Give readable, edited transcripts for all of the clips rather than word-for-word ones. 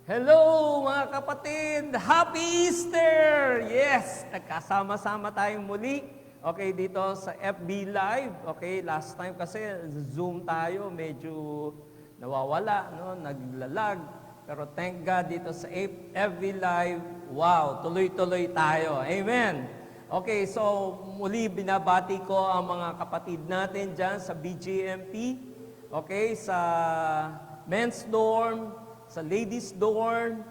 Hello mga kapatid! Happy Easter! Yes! Nagkasama-sama tayong muli. Okay, dito sa FB Live. Okay, last time kasi Zoom tayo, medyo nawawala, no? Naglalag. Pero thank God dito sa FB Live, wow, tuloy-tuloy tayo. Amen! Okay, so muli binabati ko ang mga kapatid natin dyan sa BGMP. Okay, sa Men's Dorm, sa Ladies Dorm,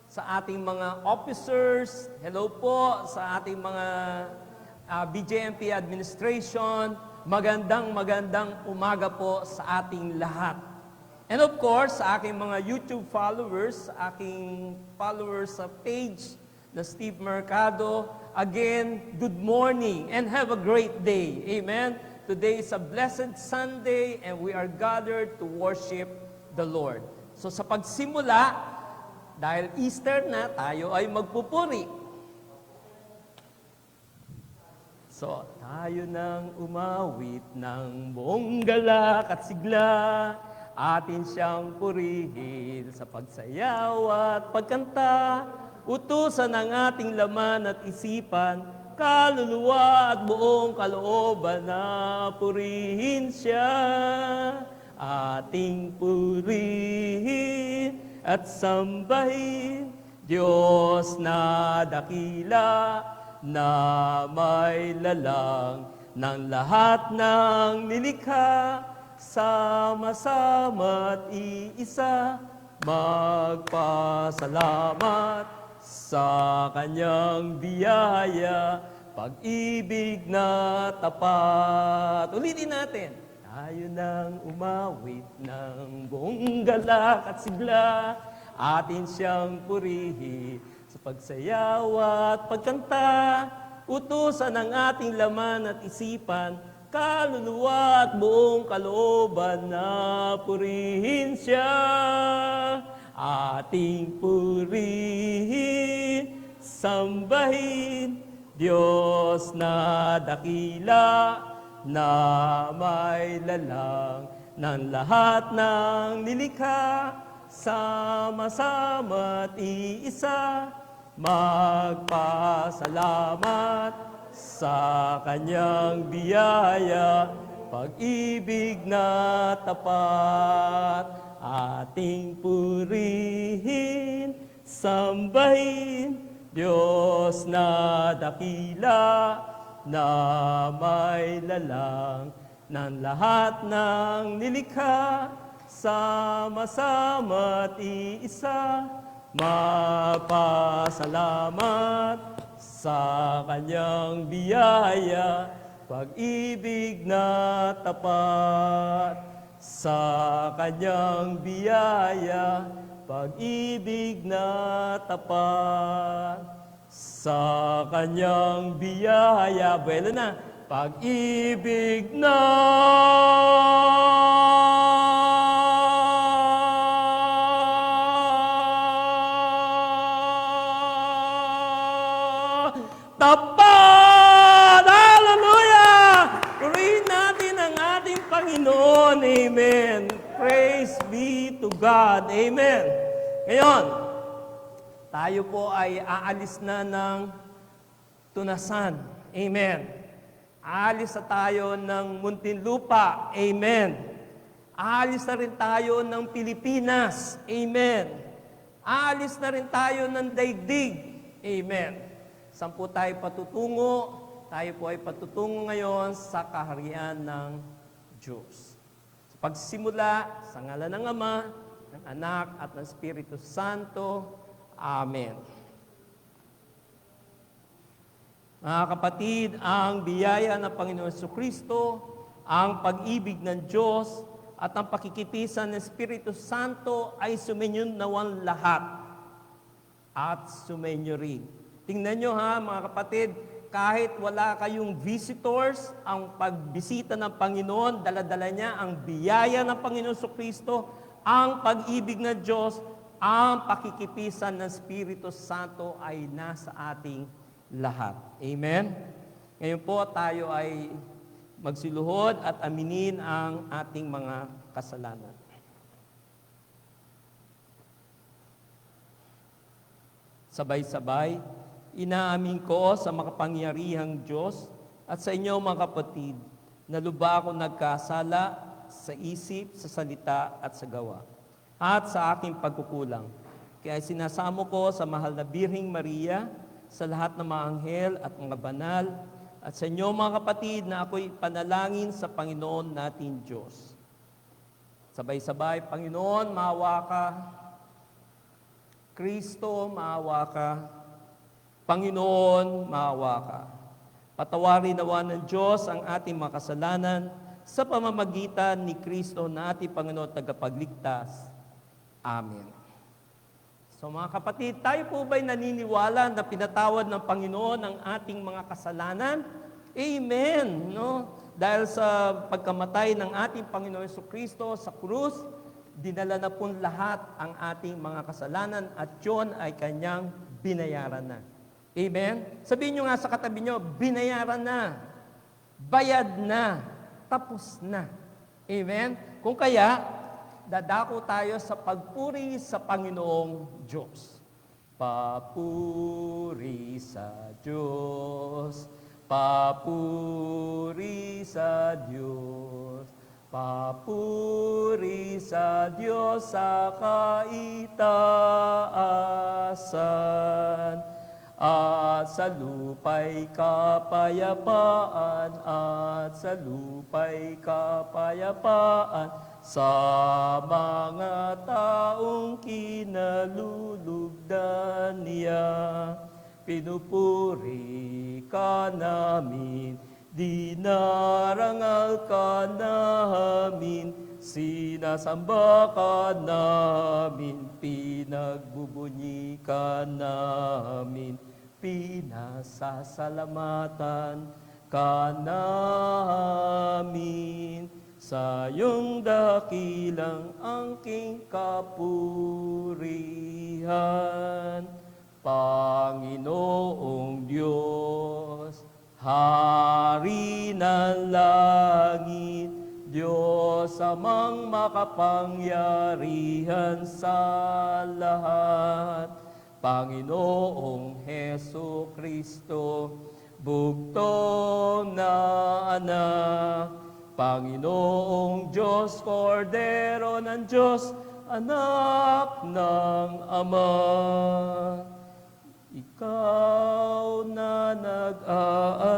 sa ating mga officers, hello po sa ating mga BJMP administration, magandang umaga po sa ating lahat. And of course, sa aking mga YouTube followers, sa aking followers sa page na Steve Mercado, again, good morning and have a great day. Amen? Today is a blessed Sunday and we are gathered to worship the Lord. So sa pagsimula, dahil Easter na, tayo ay magpupuri. So, tayo nang umawit ng buong galak at sigla, atin siyang purihin sa pagsayaw at pagkanta, utusan ng ating laman at isipan, kaluluwa at buong kalooban na purihin siya. Ating purihin at sambahin, Diyos na dakila, na may lalang ng lahat ng nilikha, sama-sama at iisa, magpasalamat sa kanyang biyaya, pag-ibig na tapat. Ulitin natin. Tayo nang umawit ng buong galak at sigla, atin siyang purihin sa pagsayaw at pagkanta, utusan ng ating laman at isipan, kaluluwa at buong kalooban na purihin siya. Ating purihin, sambahin, Diyos na dakila, na may lalang ng lahat ng nilikha, sama-sama at iisa, magpasalamat sa kanyang biyaya, pag-ibig na tapat, ating purihin, sambahin, Diyos na dakila, na may lalang ng lahat ng nilikha, sama-sama at iisa, magpasalamat sa kanyang biyaya, pag-ibig na tapat, sa kanyang biyaya, pag-ibig na tapat. Sa kanyang biyaya, buwelo na, pag-ibig na tapat! Hallelujah! Purihin natin ang ating Panginoon. Amen. Praise be to God. Amen. Ngayon, tayo po ay aalis na ng Tunasan. Amen. Aalis na tayo ng Muntinlupa. Amen. Aalis na rin tayo ng Pilipinas. Amen. Aalis na rin tayo ng daigdig. Amen. Saan po tayo patutungo? Tayo po ay patutungo ngayon sa kaharian ng Diyos. Sa pagsimula, sa ngalan ng Ama, ng Anak, at ng Espiritu Santo. Amen. Mga kapatid, ang biyaya ng Panginoon Jesucristo, ang pag-ibig ng Diyos, at ang pakikipisan ng Espiritu Santo ay sumainyo nawan lahat. At sumainyo rin. Tingnan nyo ha, mga kapatid, kahit wala kayong visitors, ang pagbisita ng Panginoon, dala-dala niya ang biyaya ng Panginoon Jesucristo, ang pag-ibig ng Diyos, ang pakikipisan ng Espiritu Santo ay nasa ating lahat. Amen? Ngayon po tayo ay magsiluhod at aminin ang ating mga kasalanan. Sabay-sabay, inaamin ko sa makapangyarihang Diyos at sa inyo mga kapatid, na lubha ako nagkasala sa isip, sa salita at sa gawa, at sa aking pagkukulang. Kaya sinasamo ko sa mahal na Birhing Maria, sa lahat ng mga anghel at mga banal, at sa inyo mga kapatid na ako'y panalangin sa Panginoon natin Diyos. Sabay-sabay, Panginoon, maawa ka. Kristo, maawa ka. Panginoon, maawa ka. Patawarin nawa ng Diyos ang ating mga kasalanan sa pamamagitan ni Kristo na ating Panginoon tagapagligtas. Amen. So mga kapatid, tayo po ba'y naniniwala na pinatawad ng Panginoon ang ating mga kasalanan? Amen! No? Dahil sa pagkamatay ng ating Panginoon Jesucristo sa krus, dinala na po lahat ang ating mga kasalanan at yun ay kanyang binayaran na. Amen? Sabihin nyo nga sa katabi nyo, binayaran na, bayad na, tapos na. Amen? Kung kaya, dadako tayo sa pagpuri sa Panginoong Diyos. Papuri sa Diyos, papuri sa Diyos, papuri sa Diyos sa kaitaasan. At sa lupa'y kapayapaan, at sa lupa'y kapayapaan, sa mga taong kinalulugdan niya. Pinupuri ka namin, dinarangal ka namin, sinasamba ka namin, pinagbubunyi ka namin, pinasasalamatan ka namin, sa iyong dakilang angking kapurihan. Panginoong Diyos, Hari ng langit, Diyos amang makapangyarihan sa lahat, Panginoong Hesu Kristo, bugtong na anak, Panginoong Diyos, Kordero ng Diyos, anak ng Ama. Ikaw na nag-aalis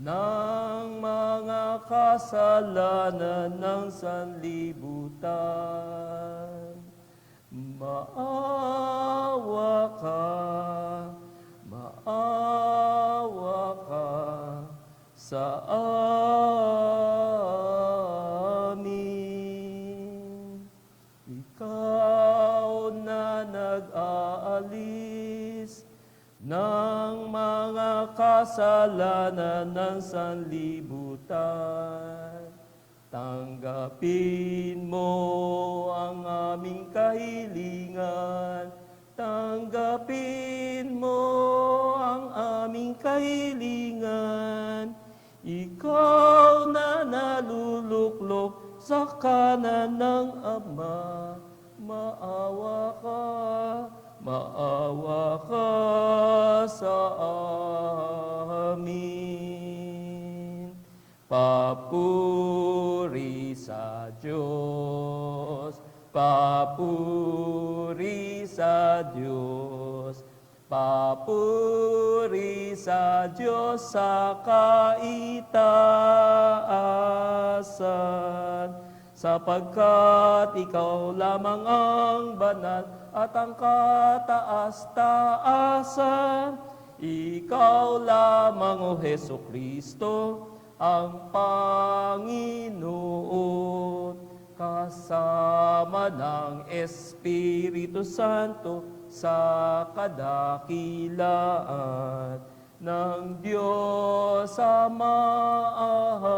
ng mga kasalanan ng sanlibutan. Maawa ka sa amin. Ikaw na nag-aalis ng mga kasalanan ng sanlibutan. Tanggapin mo ang aming kahilingan. Tanggapin mo ang aming kahilingan. Ikaw na naluluklok sa kanan ng Ama, maawa ka sa amin. Papuri sa Diyos, papuri sa Diyos, papuri sa Diyos sa kaitaasan, sapagkat ikaw lamang ang banal at ang kataas-taasan. Ikaw lamang, O Hesu Kristo, ang Panginoon, kasama ng Espiritu Santo sa kadakilaan ng Diyos Ama.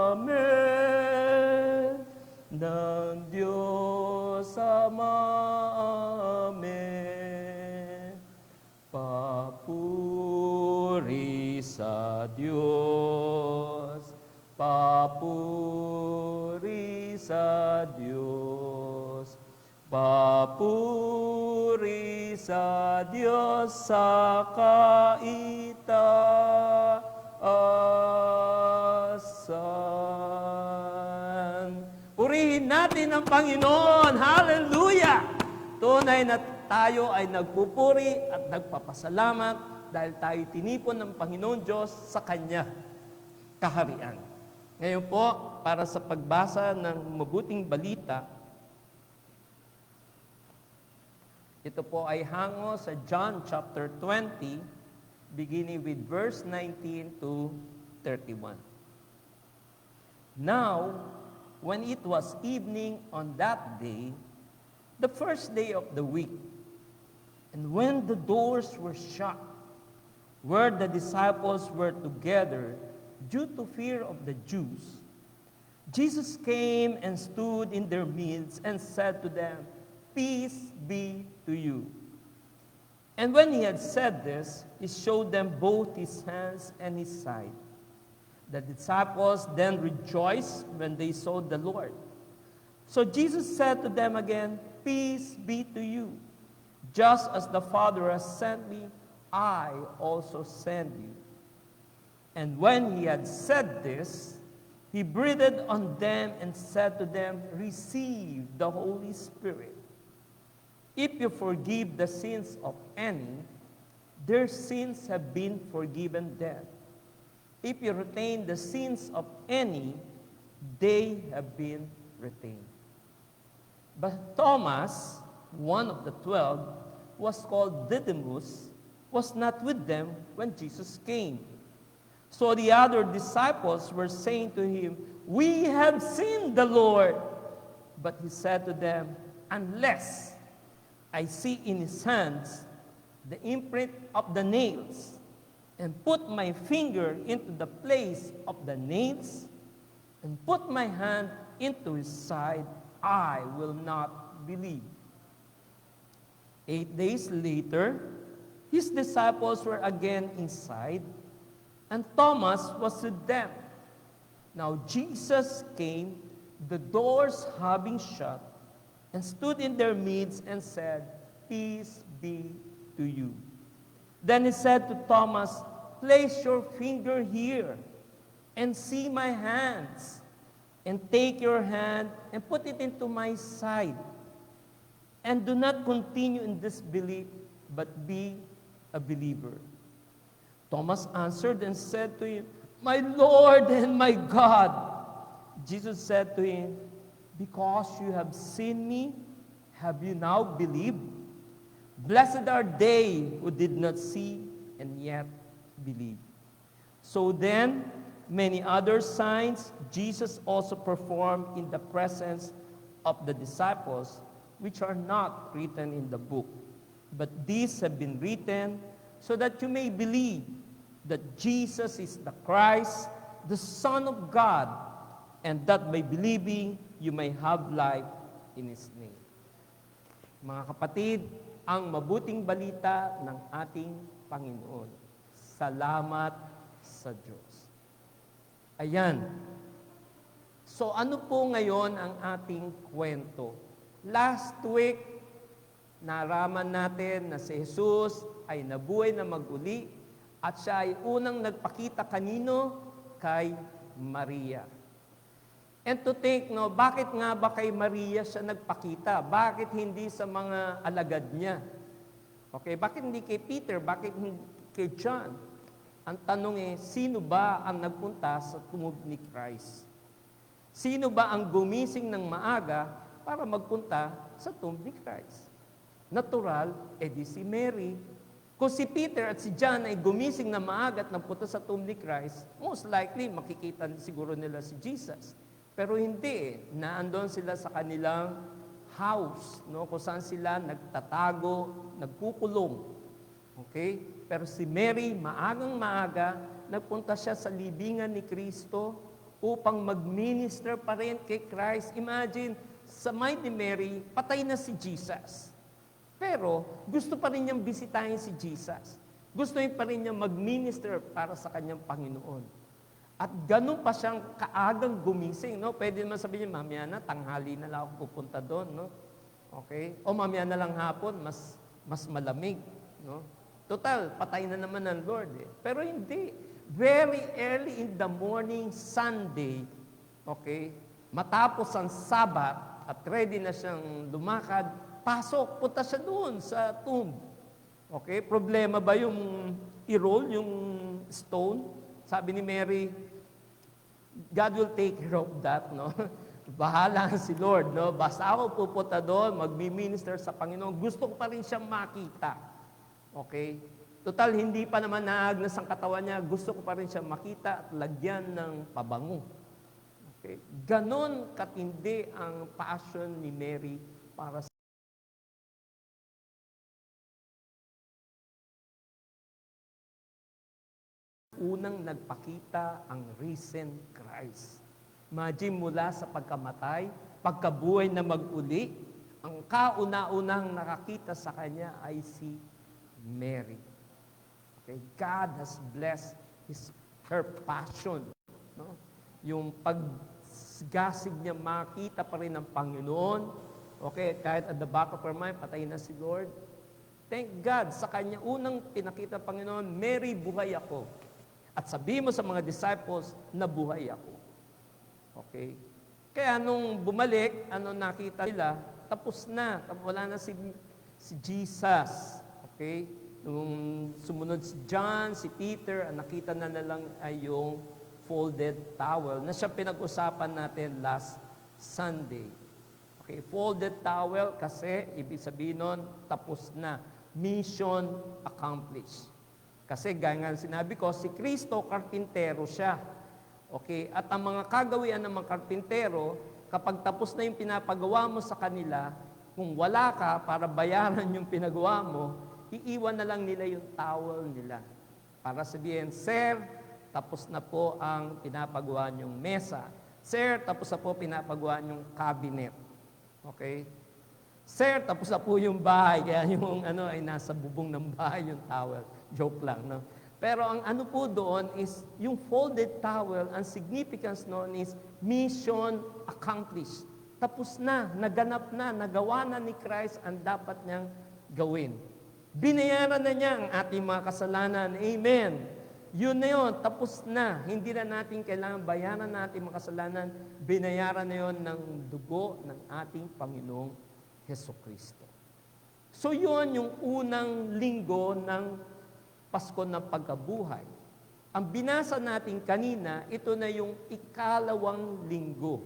Amen. Ng Diyos Ama. Amen. Papuri sa Diyos, papuri sa Diyos, papuri sa Diyos sa kaitaasan. Purihin natin ang Panginoon. Hallelujah! Tunay na tayo ay nagpupuri at nagpapasalamat dahil tayo tinipon ng Panginoon Diyos sa Kanya kaharian. Ngayon po, para sa pagbasa ng mabuting balita, ito po ay hango sa John chapter 20, beginning with verse 19 to 31. Now, when it was evening on that day, the first day of the week, and when the doors were shut, where the disciples were together due to fear of the Jews, Jesus came and stood in their midst and said to them, "Peace be to you." And when he had said this, he showed them both his hands and his side. The disciples then rejoiced when they saw the Lord. So Jesus said to them again, "Peace be to you. Just as the Father has sent me, I also send you." And when he had said this, he breathed on them and said to them, "Receive the Holy Spirit. If you forgive the sins of any, their sins have been forgiven them. If you retain the sins of any, they have been retained." But Thomas, one of the 12, was called Didymus, was not with them when Jesus came. So the other disciples were saying to him, "We have seen the Lord." But he said to them, "Unless I see in his hands the imprint of the nails, and put my finger into the place of the nails, and put my hand into his side, I will not believe." 8 days later, his disciples were again inside, and Thomas was with them. Now Jesus came, the doors having shut, and stood in their midst and said, "Peace be to you." Then he said to Thomas, "Place your finger here, and see my hands, and take your hand and put it into my side. And do not continue in disbelief, but be a believer." Thomas answered and said to him, "My Lord and my God." Jesus said to him, "Because you have seen me, have you now believed? Blessed are they who did not see and yet believe." So then, many other signs Jesus also performed in the presence of the disciples, which are not written in the book. But these have been written so that you may believe that Jesus is the Christ, the Son of God, and that by believing you may have life in His name. Mga kapatid, ang mabuting balita ng ating Panginoon. Salamat sa Diyos. Ayan. So ano po ngayon ang ating kwento? Last week, naraman natin na si Jesus ay nabuhay na maguli at siya ay unang nagpakita kanino? Kay Maria. And to think, no, bakit nga ba kay Maria siya nagpakita? Bakit hindi sa mga alagad niya? Okay, bakit hindi kay Peter? Bakit hindi kay John? Ang tanong sino ba ang nagpunta sa tumog ni Christ? Sino ba ang gumising ng maaga para magpunta sa tomb ni Christ? Natural, edi si Mary. Kung si Peter at si John ay gumising na maaga at nagpunta sa tomb ni Christ, most likely makikita siguro nila si Jesus. Pero hindi naandun sila sa kanilang house, no, kung saan sila nagtatago, nagkukulong. Okay? Pero si Mary, maagang maaga, nagpunta siya sa libingan ni Kristo upang mag-minister pa rin kay Christ. Imagine, sa mind ni Mary, patay na si Jesus. Pero gusto pa rin niyang bisitahin si Jesus. Gusto pa rin niyang mag-minister para sa kanyang Panginoon. At ganun pa siyang kaagang gumising, no? Pwede naman sabihin, mamaya na, tanghali na lang ako pupunta doon, no? Okay? O mamaya na lang hapon, mas mas malamig. No? Total, patay na naman ng Lord. Eh. Pero hindi. Very early in the morning, Sunday, okay, matapos ang Sabat at ready na siyang lumakad, pasok, punta siya doon sa tomb. Okay, problema ba yung i-roll, yung stone? Sabi ni Mary, God will take care of that, no? Bahala si Lord, no? Basta ako pupunta doon, magmi-minister sa Panginoon. Gusto ko pa rin siyang makita. Okay? Total, hindi pa naman naagnas ang katawan niya. Gusto ko pa rin siyang makita at lagyan ng pabango. Okay? Ganon katindi ang passion ni Mary para sa unang nagpakita ang risen Christ. Imagine mula sa pagkamatay, pagkabuhay na mag-uli, ang kauna-unang nakakita sa kanya ay si Mary. Okay? God has blessed her passion. No? Yung paggasig niya, makita pa rin ng Panginoon. Okay, kahit at the back of her mind, patay na si Lord. Thank God, sa kanya unang pinakita Panginoon, Mary, buhay ako. At sabi mo sa mga disciples, nabuhay ako. Okay? Kaya nung bumalik, nakita nila, tapos na. Wala na si Jesus. Okay? Nung sumunod si John, si Peter, ang nakita na lang ay yung folded towel na siya pinag-usapan natin last Sunday. Okay, folded towel kasi ibig sabihin nun, tapos na. Mission accomplished. Kasi gaya nga sinabi ko, si Kristo, karpintero siya. Okay, at ang mga kagawian ng mga karpintero, kapag tapos na yung pinapagawa mo sa kanila, kung wala ka para bayaran yung pinagawa mo, iiwan na lang nila yung towel nila. Para sabihin, Sir, tapos na po ang pinapagawa niyong mesa. Sir, tapos na po pinapagawa niyong cabinet. Okay? Sir, tapos na po yung bahay. Kaya yung ay nasa bubong ng bahay yung towel. Joke lang, no? Pero ang po doon is, yung folded towel, ang significance noon is mission accomplished. Tapos na, naganap na, nagawa na ni Christ ang dapat niyang gawin. Binayaran na niya ang ating mga kasalanan. Amen. Yun na yun, tapos na. Hindi na natin kailangan bayaran na ating mga kasalanan. Binayaran na yun ng dugo ng ating Panginoong Hesukristo. So yun yung unang linggo ng Pasko ng Pagkabuhay. Ang binasa natin kanina, ito na yung ikalawang linggo.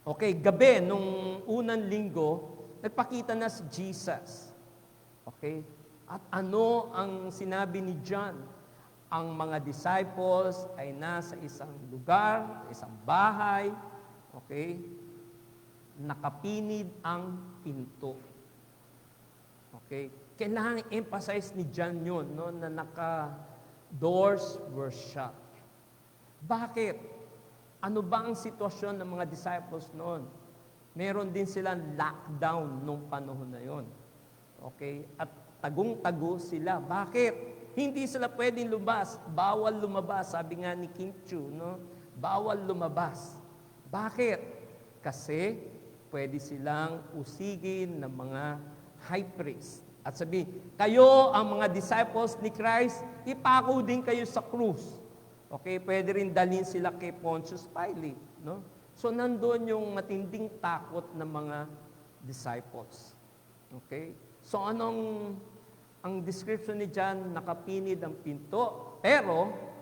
Okay, gabi nung unang linggo, nagpakita na si Jesus. Okay? At ano ang sinabi ni John? Ang mga disciples ay nasa isang lugar, isang bahay, okay? Nakapinid ang pinto. Okay? Kailangan emphasize ni John yun, no, na doors were shut. Bakit? Ano ba ang sitwasyon ng mga disciples noon? Meron din silang lockdown nung panahon na yon. Okay? At tagong-tago sila. Bakit? Hindi sila pwedeng lumabas. Bawal lumabas. Sabi nga ni Kim Chu, no? Bawal lumabas. Bakit? Kasi pwede silang usigin ng mga high priest. At sabi, kayo ang mga disciples ni Christ, ipako din kayo sa krus. Okay? Pwede rin dalhin sila kay Pontius Pilate, no? So, nandun yung matinding takot ng mga disciples. Okay? So, ang description ni John, nakapinid ang pinto, pero,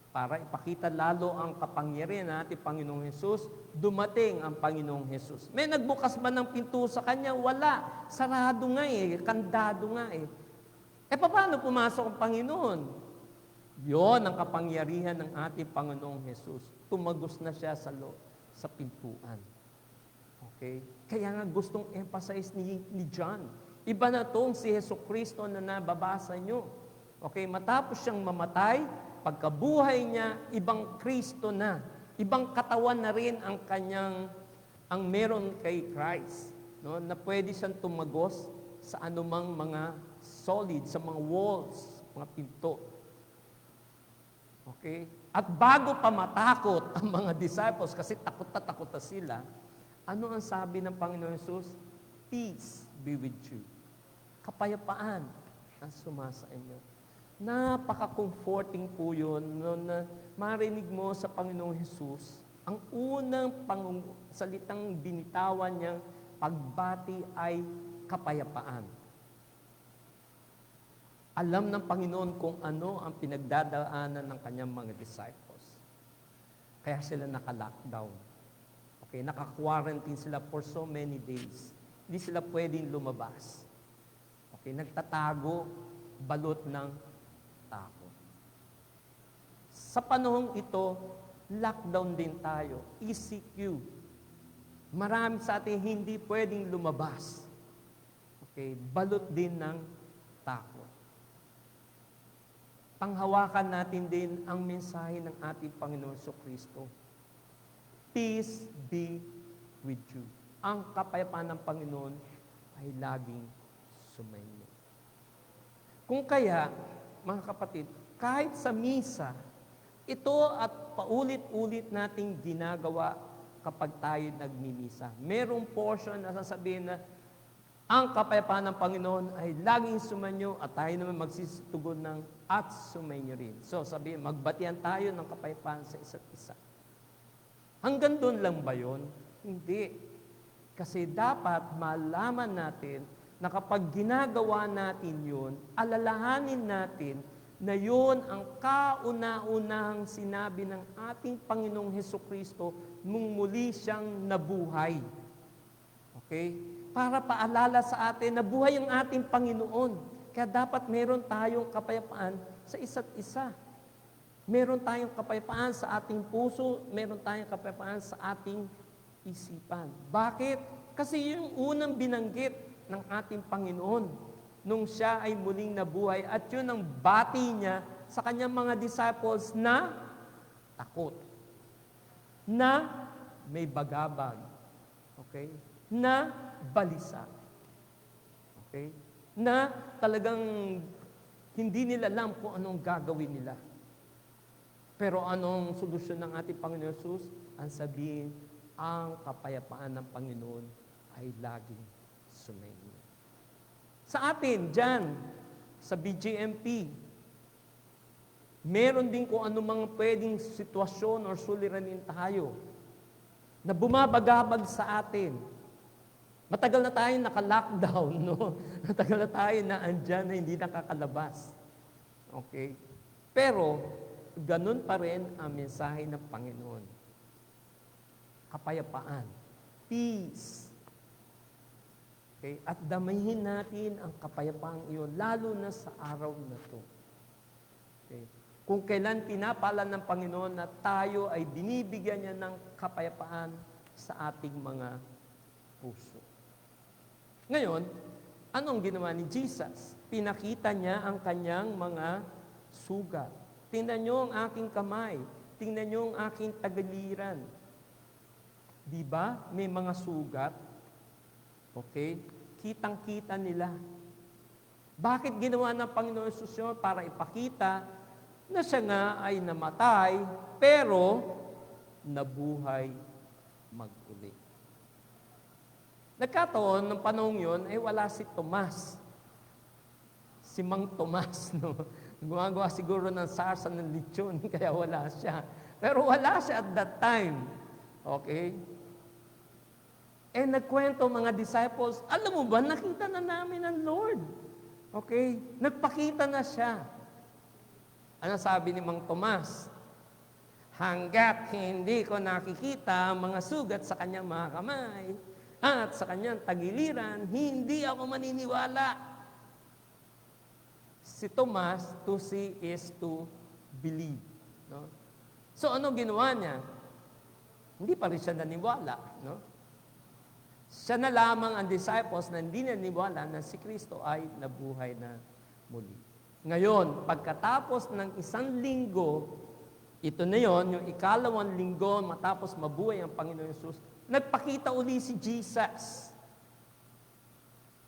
para ipakita lalo ang kapangyarihan natin, Panginoong Hesus, dumating ang Panginoong Hesus. May nagbukas ba ng pinto sa kanya? Wala. Sarado nga kandado nga paano pumasok ang Panginoon? Yon ang kapangyarihan ng ating Panginoong Hesus. Tumagos na siya sa pintuan. Okay? Kaya nga gustong emphasize ni John. Iba na tong si Hesukristo na nababasa nyo. Okay? Matapos siyang mamatay, pagkabuhay niya, ibang Kristo na. Ibang katawan na rin ang meron kay Christ. No? Na pwede siyang tumagos sa anumang mga solid, sa mga walls, mga pinto. Okay? At bago pa matakot ang mga disciples, kasi takot na sila, ano ang sabi ng Panginoon Jesus? Peace be with you. Kapayapaan ang sumasa inyo. Napaka-comforting po yun no, na marinig mo sa Panginoong Hesus. Ang unang salitang binitawan niyang pagbati ay kapayapaan. Alam ng Panginoon kung ano ang pinagdadaanan ng kanyang mga disciples. Kaya sila naka-lockdown. Okay, naka-quarantine sila for so many days. Hindi sila pwedeng lumabas. Okay, nagtatago, balot ng takot. Sa panahong ito, lockdown din tayo. ECQ. Marami sa atin hindi pwedeng lumabas. Okay, balot din ng takot. Panghawakan natin din ang mensahe ng ating Panginoon Kristo. Peace be with you. Ang kapayapaan ng Panginoon ay laging sumainyo. Kung kaya, mga kapatid, kahit sa misa, ito at paulit-ulit nating ginagawa kapag tayo nagmimisa. Merong portion na sasabihin na ang kapayapaan ng Panginoon ay laging sumanyo at tayo naman magsitugon ng at sumainyo rin. So sabihin, magbatian tayo ng kapayapaan sa isa't isa. Hanggang doon lang ba yun? Hindi. Kasi dapat malaman natin na kapag ginagawa natin yun, alalahanin natin na yun ang kauna-unahang sinabi ng ating Panginoong Hesukristo nung muli siyang nabuhay. Okay? Para paalala sa atin na buhay ang ating Panginoon. Kaya dapat meron tayong kapayapaan sa isa't isa. Meron tayong kapayapaan sa ating puso, meron tayong kapayapaan sa ating isipan. Bakit? Kasi yung unang binanggit ng ating Panginoon nung siya ay muling nabuhay at yun ang bati niya sa kanyang mga disciples na takot, na may bagabag, okay? Na balisa, okay? Na talagang hindi nila alam kung anong gagawin nila. Pero anong solusyon ng ating Panginoon Jesus? Ang sabihin, ang kapayapaan ng Panginoon ay laging sumainyo. Sa atin, dyan, sa BGMP, meron din kung anumang pwedeng sitwasyon o suliranin tayo na bumabagabag sa atin. Matagal na tayo naka-lockdown, no? Matagal na tayo na andyan na hindi nakakalabas. Okay? Pero, ganun pa rin ang mensahe ng Panginoon. Kapayapaan. Peace. Okay? At damayin natin ang kapayapaang iyon, lalo na sa araw na to. Okay? Kung kailan pinapala ng Panginoon na tayo ay binibigyan niya ng kapayapaan sa ating mga puso. Ngayon, anong ginawa ni Jesus? Pinakita niya ang kanyang mga sugat. Tingnan niyo ang aking kamay. Tingnan niyo ang aking tagiliran. Di ba? May mga sugat. Okay? Kitang-kita nila. Bakit ginawa ng Panginoon Jesus yun? Para ipakita na siya nga ay namatay, pero nabuhay mag-uli. Nagkataon, ng panahon yun, ay wala si Tomas. Si Mang Tomas, no? Gumagawa siguro ng sarsa ng lechon, kaya wala siya. Pero wala siya at that time. Okay? Eh, nagkwento mga disciples, alam mo ba, nakita na namin ang Lord. Okay? Nagpakita na siya. Ano sabi ni Mang Tomas? Hanggat hindi ko nakikita ang mga sugat sa kanyang mga kamay at sa kanyang tagiliran, hindi ako maniniwala. Si Tomas, to see is to believe. No? So, ano ginawa niya? Hindi pa rin siya naniwala. No? Siya na lamang ang disciples na hindi naniwala na si Kristo ay nabuhay na muli. Ngayon, pagkatapos ng 1 linggo, ito na yon, yung ikalawang linggo, matapos mabuhay ang Panginoon Jesus, nagpakita uli si Jesus.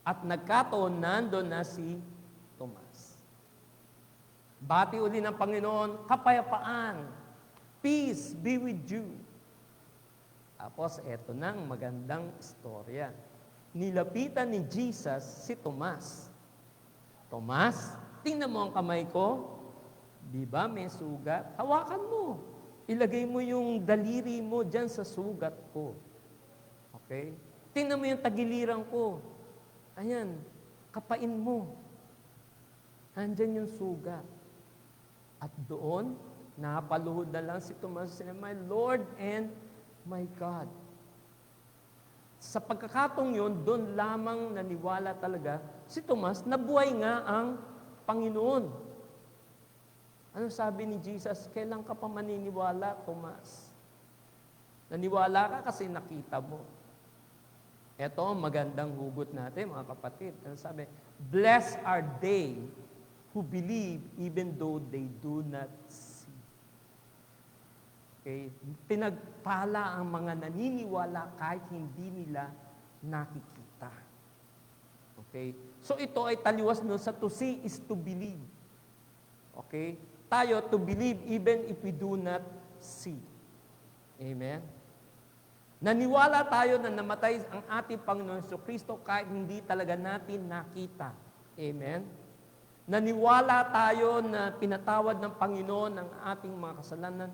At nagkataon, nandun na si Tomas. Bati uli ng Panginoon, kapayapaan, peace be with you. Tapos, eto nang magandang istorya. nilapitan ni Jesus si Tomas. Tomas, tingnan mo ang kamay ko. Di ba may sugat? Hawakan mo. Ilagay mo yung daliri mo dyan sa sugat ko. Okay? Tingnan mo yung tagiliran ko. Ayan, kapain mo. Andyan yung sugat. At doon, napaluhod na lang si Tomas, my Lord and my God. Sa pagkakatong yun, doon lamang naniwala talaga si Tomas na buhay nga ang Panginoon. Ano sabi ni Jesus? Kailan ka pa maniniwala, Tomas? Naniwala ka kasi nakita mo. Ito, magandang hugot natin, mga kapatid. Ano sabi? Blessed are they who believe even though they do not see. Okay? Pinagpala ang mga naniniwala kahit hindi nila nakikita. Okay? So ito ay taliwas no sa to see is to believe. Okay? Tayo to believe even if we do not see. Amen? Naniwala tayo na namatay ang ating Panginoon Jesucristo kahit hindi talaga natin nakita. Amen? Naniwala tayo na pinatawad ng Panginoon ang ating mga kasalanan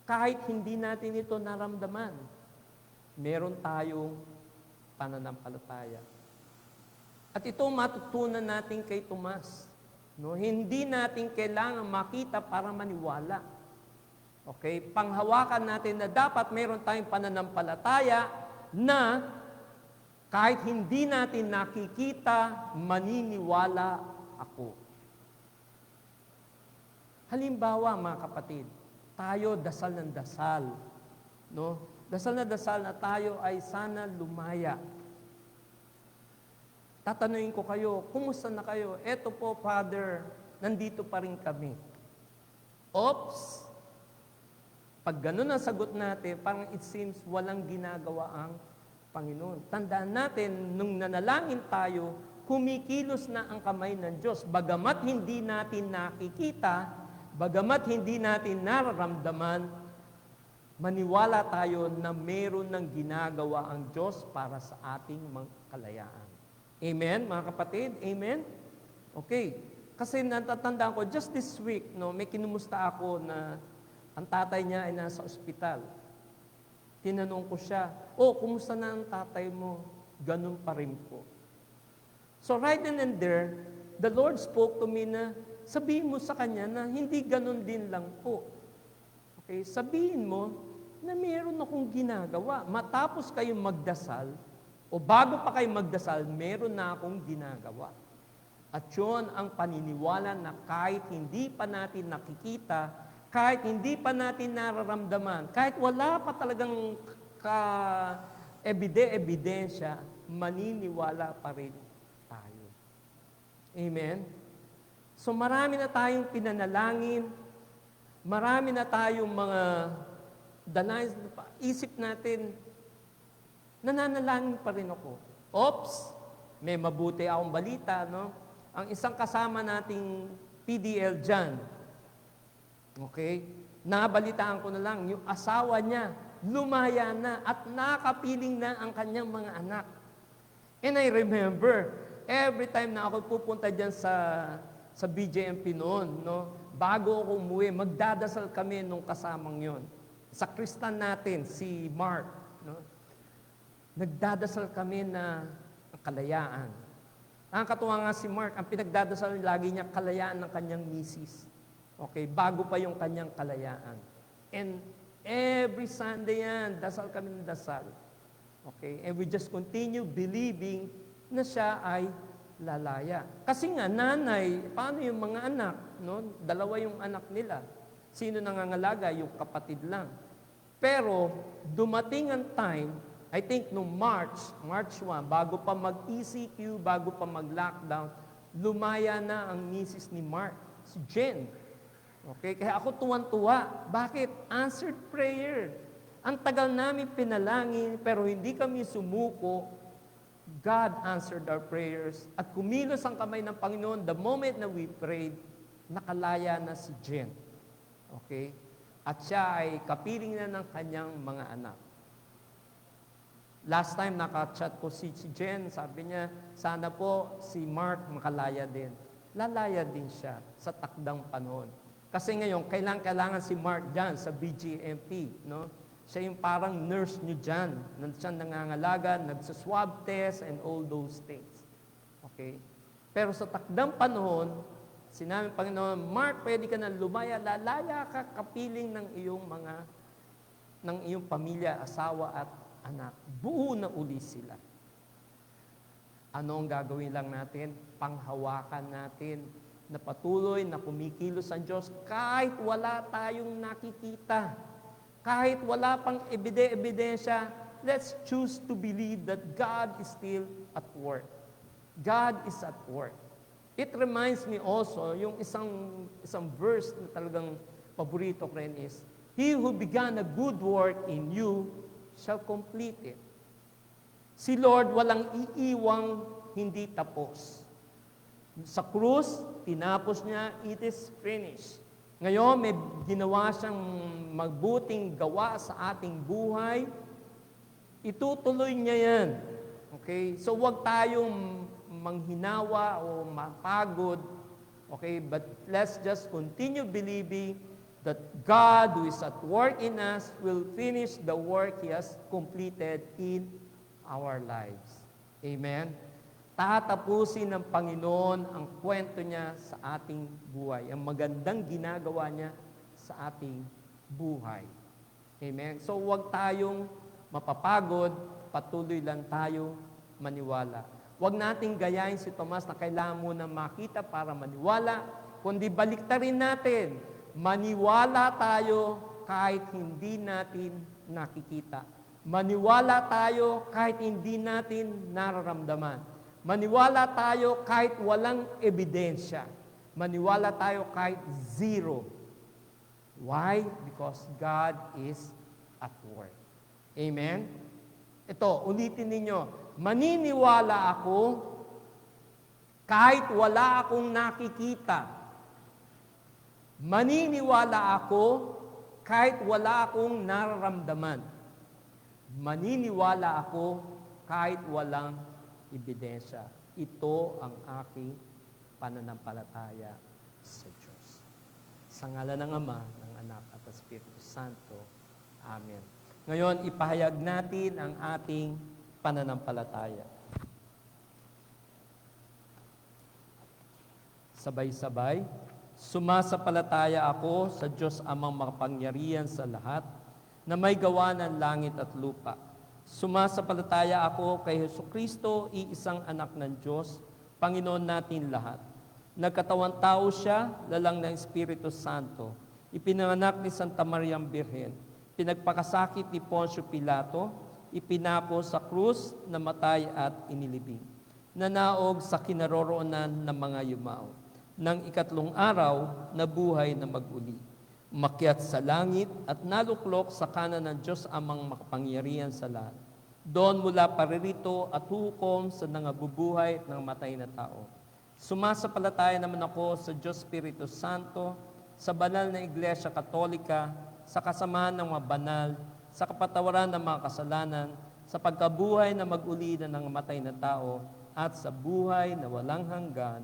kahit hindi natin ito naramdaman. Meron tayong pananampalataya. At ito matutunan natin kay Tomas. No, hindi natin kailangan makita para maniwala. Okay? Panghawakan natin na dapat mayroon tayong pananampalataya na kahit hindi natin nakikita, maniniwala ako. Halimbawa, mga kapatid, tayo dasal ng dasal. No? Dasal na dasal na tayo ay sana lumaya. Tatanungin ko kayo, kumusta na kayo? Eto po, Father, nandito pa rin kami. Oops! Pag ganun ang sagot natin, parang it seems walang ginagawa ang Panginoon. Tandaan natin, nung nanalangin tayo, kumikilos na ang kamay ng Diyos. Bagamat hindi natin nakikita, bagamat hindi natin nararamdaman, maniwala tayo na meron ng ginagawa ang Diyos para sa ating mga kalayaan. Amen, mga kapatid? Amen? Okay. Kasi natatandaan ko, just this week, no, may kinumusta ako na ang tatay niya ay nasa ospital. Tinanong ko siya, kumusta na ang tatay mo? Ganun pa rin po. So right then and there, the Lord spoke to me na sabihin mo sa kanya na hindi ganun din lang po. Okay, sabihin mo na meron akong ginagawa. Matapos kayong magdasal, o bago pa kayo magdasal, meron na akong ginagawa. At yun ang paniniwala na kahit hindi pa natin nakikita, kahit hindi pa natin nararamdaman, kahit wala pa talagang ebidensya, maniniwala pa rin tayo. Amen? So marami na tayong pinanalangin, marami na tayong mga danays, isip natin, nananalangin pa rin ako. Oops! May mabuti akong balita, no? Ang isang kasama nating PDL dyan, okay? Nabalitaan ko na lang, yung asawa niya, lumaya na at nakapiling na ang kanyang mga anak. And I remember, every time na ako pupunta dyan sa BJMP noon, no? Bago ako umuwi, magdadasal kami nung kasamang yon. Sa Kristan natin, si Mark, no? Nagdadasal kami na ang kalayaan. Nakakatuwa nga si Mark, ang pinagdadasal lagi niya, kalayaan ng kanyang misis. Okay, bago pa yung kanyang kalayaan. And every Sunday yan, dasal kami ng dasal. Okay, and we just continue believing na siya ay lalaya. Kasi nga, nanay, paano yung mga anak? No? Dalawa yung anak nila. Sino nangangalaga? Yung kapatid lang. Pero, dumating ang time, I think noong March 1, bago pa mag-ECQ, bago pa mag-lockdown, lumaya na ang misis ni Mark, si Jen. Okay? Kaya ako tuwan-tuwa. Bakit? Answered prayer. Ang tagal namin pinalangin, pero hindi kami sumuko. God answered our prayers. At kumilos ang kamay ng Panginoon. The moment na we prayed, nakalaya na si Jen. Okay? At siya ay kapiling na ng kanyang mga anak. Last time naka-chat ko si Jen, sabi niya, sana po si Mark makalaya din. Lalaya din siya sa takdang panahon. Kasi ngayon, kailangan si Mark dyan sa BGMP. No? Siya yung parang nurse niyo dyan. Siya nangangalaga, nagsaswab test and all those things. Okay? Pero sa takdang panahon, sinabi ng Panginoon, Mark, pwede ka na lumaya, lalaya ka kapiling ng iyong pamilya, asawa at anak. Buo na uli sila. Ano ang gagawin lang natin? Panghawakan natin na patuloy na kumikilos ang Diyos kahit wala tayong nakikita. Kahit wala pang ebidensya, let's choose to believe that God is still at work. God is at work. It reminds me also, yung isang verse na talagang paborito ko rin is, He who began a good work in you shall complete it. Si Lord walang iiwang hindi tapos. Sa krus, tinapos niya, it is finished. Ngayon, may ginawa siyang magbuting gawa sa ating buhay. Itutuloy niya yan. Okay? So, huwag tayong manghinawa o mapagod. Okay? But let's just continue believing that God who is at work in us will finish the work He has completed in our lives. Amen? Tatapusin ng Panginoon ang kwento niya sa ating buhay. Ang magandang ginagawa niya sa ating buhay. Amen? So huwag tayong mapapagod, patuloy lang tayo maniwala. Huwag nating gayahin si Tomas na kailangan mo na makita para maniwala, kundi baliktarin natin. Maniwala tayo kahit hindi natin nakikita. Maniwala tayo kahit hindi natin nararamdaman. Maniwala tayo kahit walang ebidensya. Maniwala tayo kahit zero. Why? Because God is at work. Amen? Ito, ulitin ninyo. Maniniwala ako kahit wala akong nakikita. Maniniwala ako kahit wala akong nararamdaman. Maniniwala ako kahit walang ebidensya. Ito ang aking pananampalataya sa Diyos. Sa ngalan ng Ama, ng Anak at ng Espiritu Santo. Amen. Ngayon, ipahayag natin ang ating pananampalataya. Sabay-sabay. Sumasapalataya ako sa Diyos Amang makapangyarihan sa lahat, na may gawa ng langit at lupa. Sumasapalataya ako kay Jesucristo, iisang anak ng Diyos, Panginoon natin lahat. Nagkatawang tao siya, lalang ng Espiritu Santo. Ipinanganak ni Santa Mariang Birhen. Pinagpakasakit ni Poncio Pilato. Ipinapos sa krus, namatay at inilibing. Nanaog sa kinaroroonan ng mga yumao. Nang ikatlong araw, nabuhay na mag-uli. Umakyat sa langit at naluklok sa kanan ng Diyos Amang makapangyarihan sa lahat. Doon mula paririto at hukom sa nangabubuhay at nangamatay na tao. Sumasapalataya naman ako sa Diyos Espiritu Santo, sa banal na Iglesia Katolika, sa kasamahan ng mga banal, sa kapatawaran ng mga kasalanan, sa pagkabuhay na mag-uli na nangamatay na tao, at sa buhay na walang hanggan.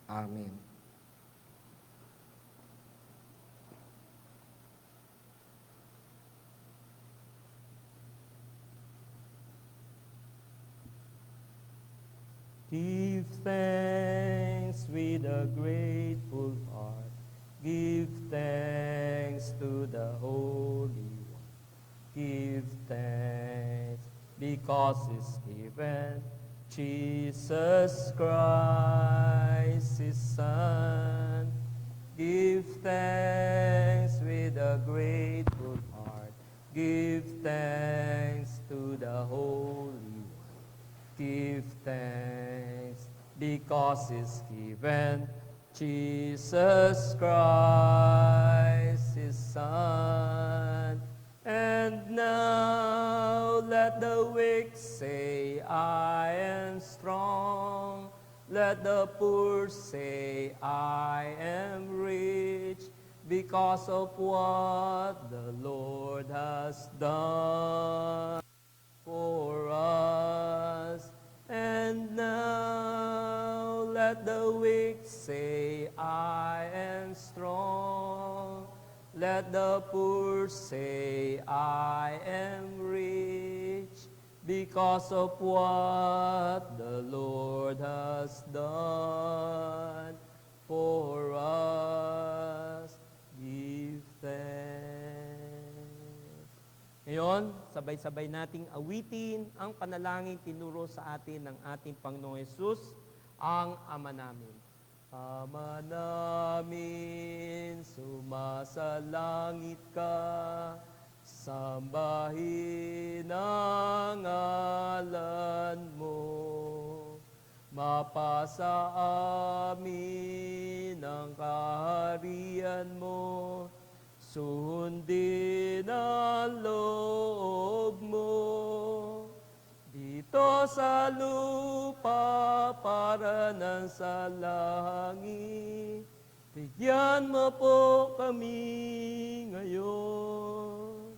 Amen. Give thanks with a grateful heart. Give thanks to the Holy One. Give thanks because He's given Jesus Christ, His Son. Give thanks with a grateful heart. Give thanks to the Holy One. Give thanks because He's given Jesus Christ, His Son. And now let the weak say, I am strong. Let the poor say, I am rich, because of what the Lord has done for us. And now let the weak say, I am strong. Let the poor say, I am rich, because of what the Lord has done for us. Give thanks. Ngayon, sabay-sabay nating awitin ang panalangin tinuro sa atin ng ating Panginoong Hesus, ang Ama namin. Ama namin, sumasalangit ka, sambahin ang ngalan mo. Mapasa amin ang kaharian mo, sundin ang loob mo. Dito sa lupa para ng sa langit, bigyan mo po kami ngayon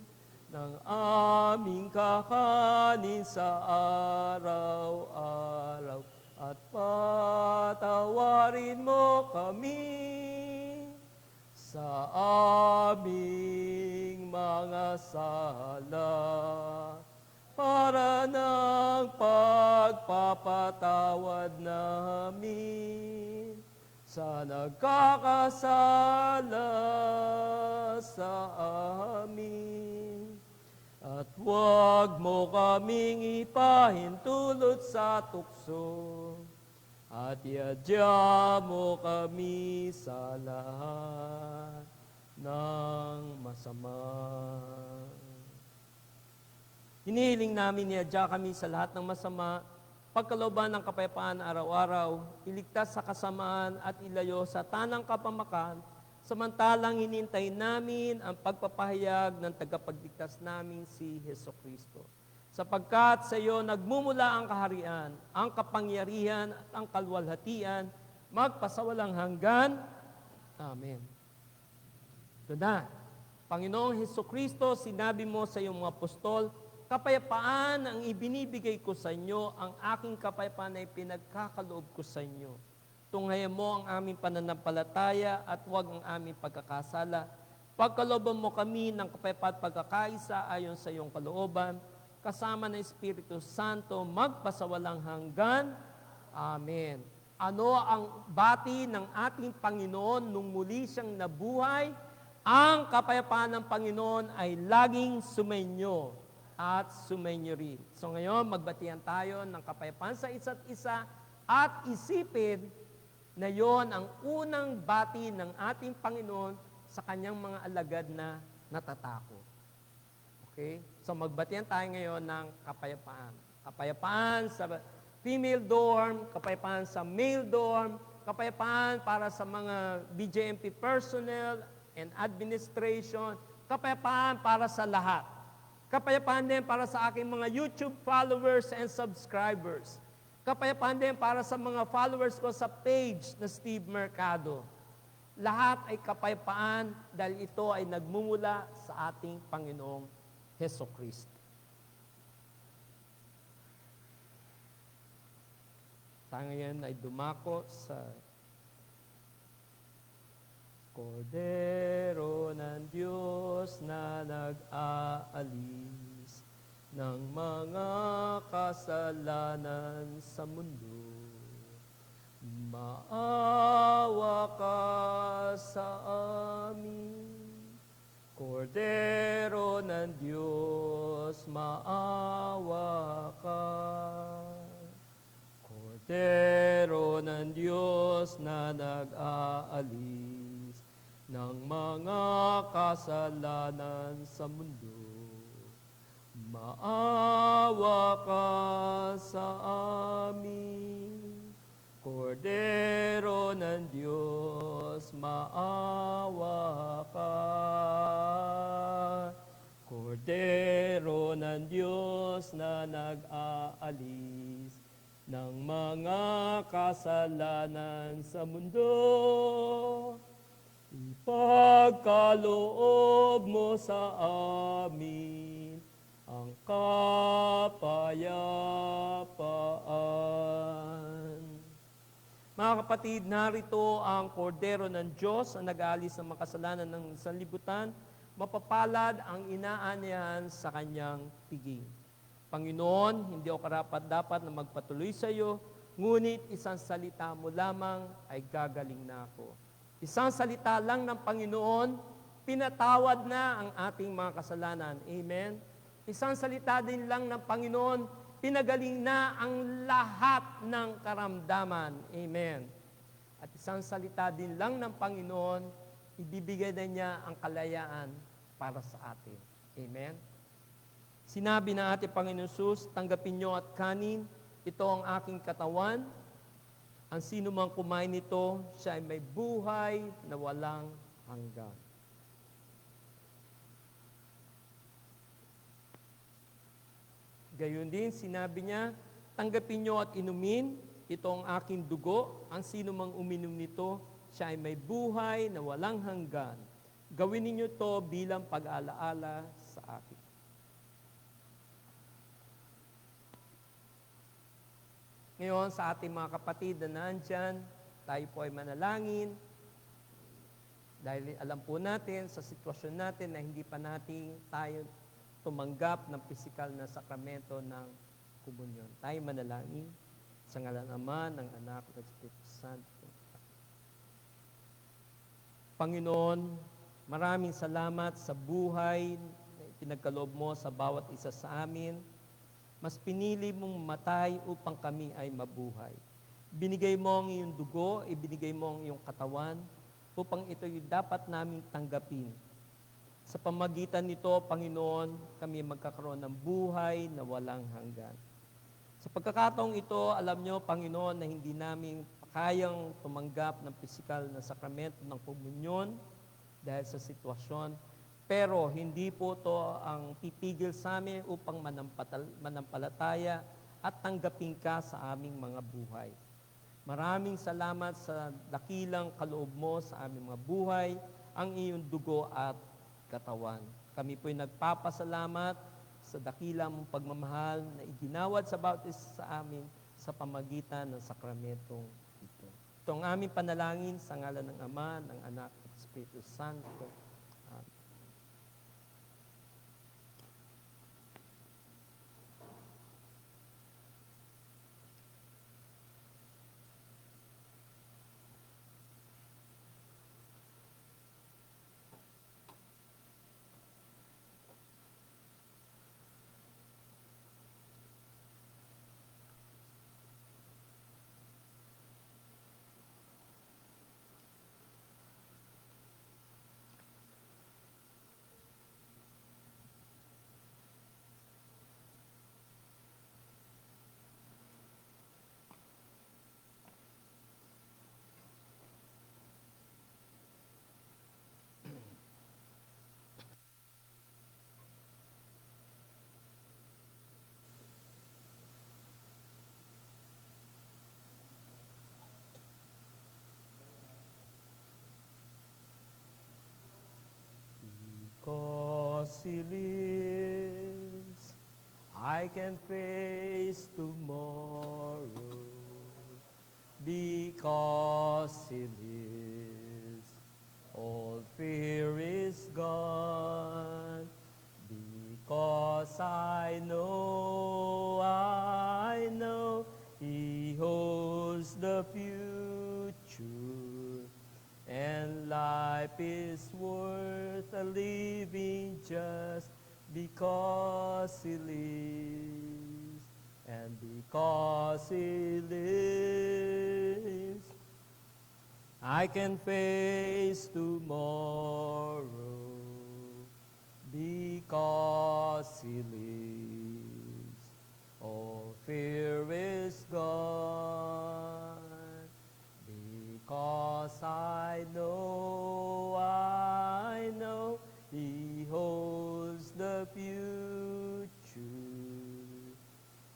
ng aming kakanin sa araw-araw, at patawarin mo kami sa aming mga sala, para ng pagpapatawad namin sa nagkakasala sa amin. At huwag mo kaming ipahintulot sa tukso, at iadya mo kami sa lahat ng masama. Hinihiling namin iadya kami sa lahat ng masama, pagkalooban ng kapayapaan araw-araw, iligtas sa kasamaan at ilayo sa tanang kapamakan, samantalang hinintay namin ang pagpapahayag ng tagapagligtas namin si Hesukristo. Sapagkat sa iyo nagmumula ang kaharian, ang kapangyarihan at ang kalwalhatian, magpasawalang hanggan. Amen. Ito na, Panginoong Hesukristo, sinabi mo sa iyong mga apostol, kapayapaan ang ibinibigay ko sa inyo, ang aking kapayapaan ay pinagkakaloob ko sa inyo. Tunghayan mo ang aming pananampalataya at huwag ang aming pagkakasala. Pagkalooban mo kami ng kapayapaan at pagkakaisa ayon sa iyong kalooban, kasama ng Espiritu Santo, magpasawalang hanggan. Amen. Ano ang bati ng ating Panginoon nung muli siyang nabuhay? Ang kapayapaan ng Panginoon ay laging sumainyo at sumainyo rin. So ngayon, magbatian tayo ng kapayapaan sa isa't isa at isipin na yon ang unang bati ng ating Panginoon sa kanyang mga alagad na natatakot. Okay? So magbatian tayo ngayon ng kapayapaan. Kapayapaan sa female dorm, kapayapaan sa male dorm, kapayapaan para sa mga BJMP personnel and administration, kapayapaan para sa lahat. Kapayapaan din para sa aking mga YouTube followers and subscribers. Kapayapaan din para sa mga followers ko sa page na Steve Mercado. Lahat ay kapayapaan dahil ito ay nagmumula sa ating Panginoong Hesukristo. Tayo ngayon ay dumako sa Kordero ng Diyos na nag-aalis ng mga kasalanan sa mundo. Maawa ka sa amin, Kordero ng Diyos, maawa ka. Kordero ng Diyos na nag-aalis ng mga kasalanan sa mundo. Maawa ka sa amin, Kordero ng Diyos, maawa ka. Kordero ng Diyos na nag-aalis ng mga kasalanan sa mundo. Ipagkaloob mo sa amin ang kapayapaan. Mga kapatid, narito ang kordero ng Diyos na nag-aalis ng makasalanan ng sanlibutan. Mapapalad ang inaanyahan sa kanyang piging. Panginoon, hindi ako karapat-dapat na magpatuloy sa iyo, ngunit isang salita mo lamang ay gagaling na ako. Isang salita lang ng Panginoon, pinatawad na ang ating mga kasalanan. Amen? Isang salita din lang ng Panginoon, pinagaling na ang lahat ng karamdaman. Amen. At isang salita din lang ng Panginoon, ibibigay na niya ang kalayaan para sa atin. Amen. Sinabi na ating Panginoon Jesus, tanggapin niyo at kanin, ito ang aking katawan. Ang sino mang kumain nito, siya ay may buhay na walang hanggan. Gayon din, sinabi niya, tanggapin niyo at inumin, ito ang aking dugo, ang sino mang uminom nito, siya ay may buhay na walang hanggan. Gawin ninyo to bilang pag-alaala sa akin. Ngayon, sa ating mga kapatid na nandyan, tayo po ay manalangin, dahil alam po natin, sa sitwasyon natin na hindi pa natin tayo tumanggap ng pisikal na sakramento ng komunyon. Tayo manalangin sa ngalan ng Ama, ng Anak, at Espiritu Santo. Panginoon, maraming salamat sa buhay na ipinagkaloob mo sa bawat isa sa amin. Mas pinili mong matay upang kami ay mabuhay. Binigay mo ang iyong dugo, ibinigay mo ang iyong katawan, upang ito'y dapat naming tanggapin. Sa pamagitan nito, Panginoon, kami magkakaroon ng buhay na walang hanggan. Sa pagkakataong ito, alam nyo, Panginoon, na hindi namin kayang tumanggap ng pisikal na sakramento ng komunyon dahil sa sitwasyon. Pero hindi po ito ang titigil sa amin upang manampalataya at tanggapin ka sa aming mga buhay. Maraming salamat sa dakilang kaloob mo sa aming mga buhay, ang iyong dugo at katawan. Kami po'y nagpapasalamat sa dakilang pagmamahal na iginawad sa bawat isa sa amin sa pamagitan ng sakramentong ito. Ito ang aming panalangin sa ngalan ng Ama, ng Anak, at Espiritu Santo. Amen. Because He lives, I can face tomorrow. Because He lives, all fear is gone. Because I know He holds the future. And life is worth a living just because He lives. And because He lives, I can face tomorrow. Because He lives, all fear is gone. Because I know He holds the future,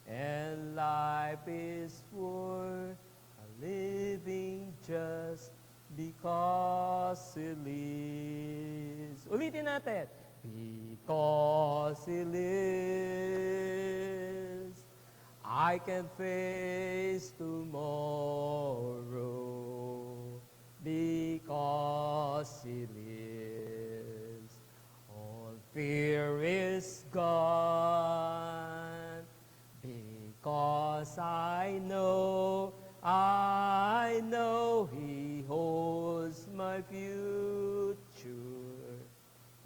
and life is worth a living just because He lives. Ulitin natin. Because He lives, I can face tomorrow. Because He lives, all fear is gone. Because I know He holds my future,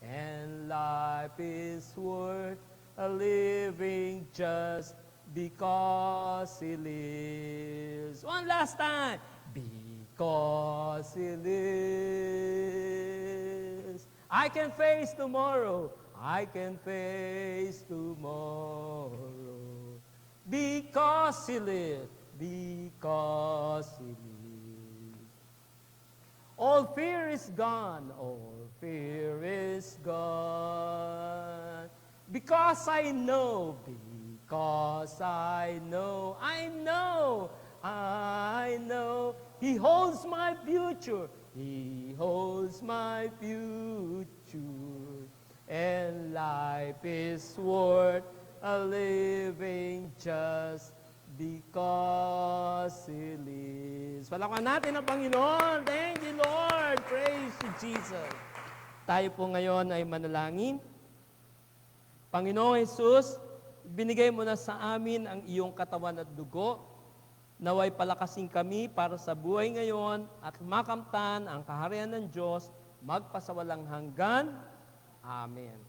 and life is worth a living just because He lives. One last time. Because He lives, I can face tomorrow. I can face tomorrow. Because He lives. Because He lives. All fear is gone. All fear is gone. Because I know. Because I know. He holds my future. He holds my future. And life is worth a living just because He lives. Palakpan natin ang Panginoon. Thank you, Lord. Praise you, Jesus. Tayo po ngayon ay manalangin. Panginoong Jesus, binigay mo na sa amin ang iyong katawan at dugo. Naway palakasin kami para sa buhay ngayon at makamtan ang kaharian ng Diyos magpasawalang hanggan. Amen.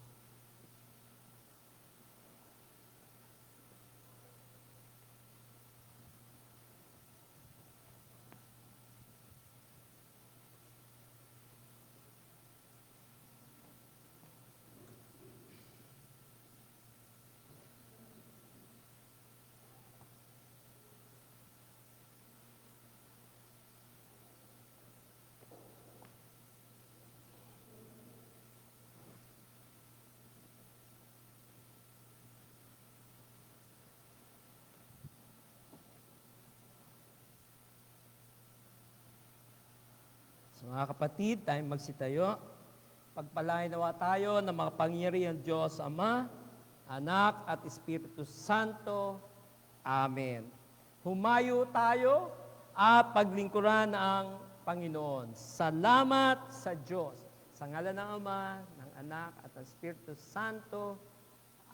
So mga kapatid, tayo magsitayo. Pagpalain nawa tayo ng mga pangyarihan Diyos Ama, Anak at Espiritu Santo. Amen. Humayo tayo at paglingkuran ang Panginoon. Salamat sa Diyos. Sa ngalan ng Ama, ng Anak at ng Espiritu Santo.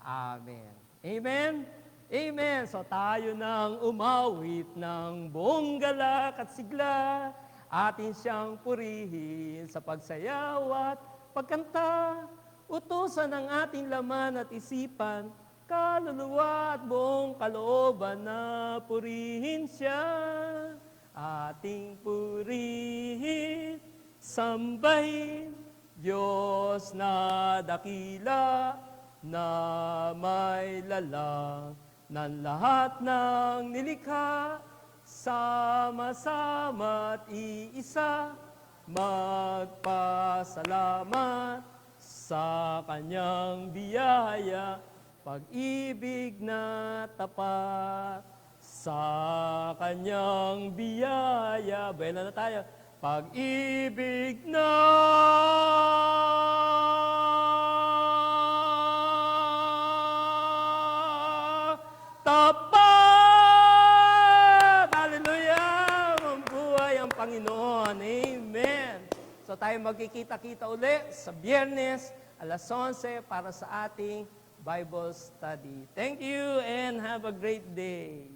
Amen. Amen. Amen. So tayo nang umawit ng buong galak at sigla, atin siyang purihin sa pagsayaw at pagkanta. Utusan ang ating laman at isipan, kaluluwa at buong kalooban na purihin siya. Ating purihin, sambahin, Diyos na dakila, na may lalang ng lahat ng nilikha. Sama-sama't iisa, magpasalamat sa Kanyang biyaya, pag-ibig na tapat. Sa Kanyang biyaya, bela na tayo, pag-ibig na tapat. Panginoon. Amen. So tayo magkikita-kita uli sa Biyernes, alas 11 para sa ating Bible study. Thank you and have a great day.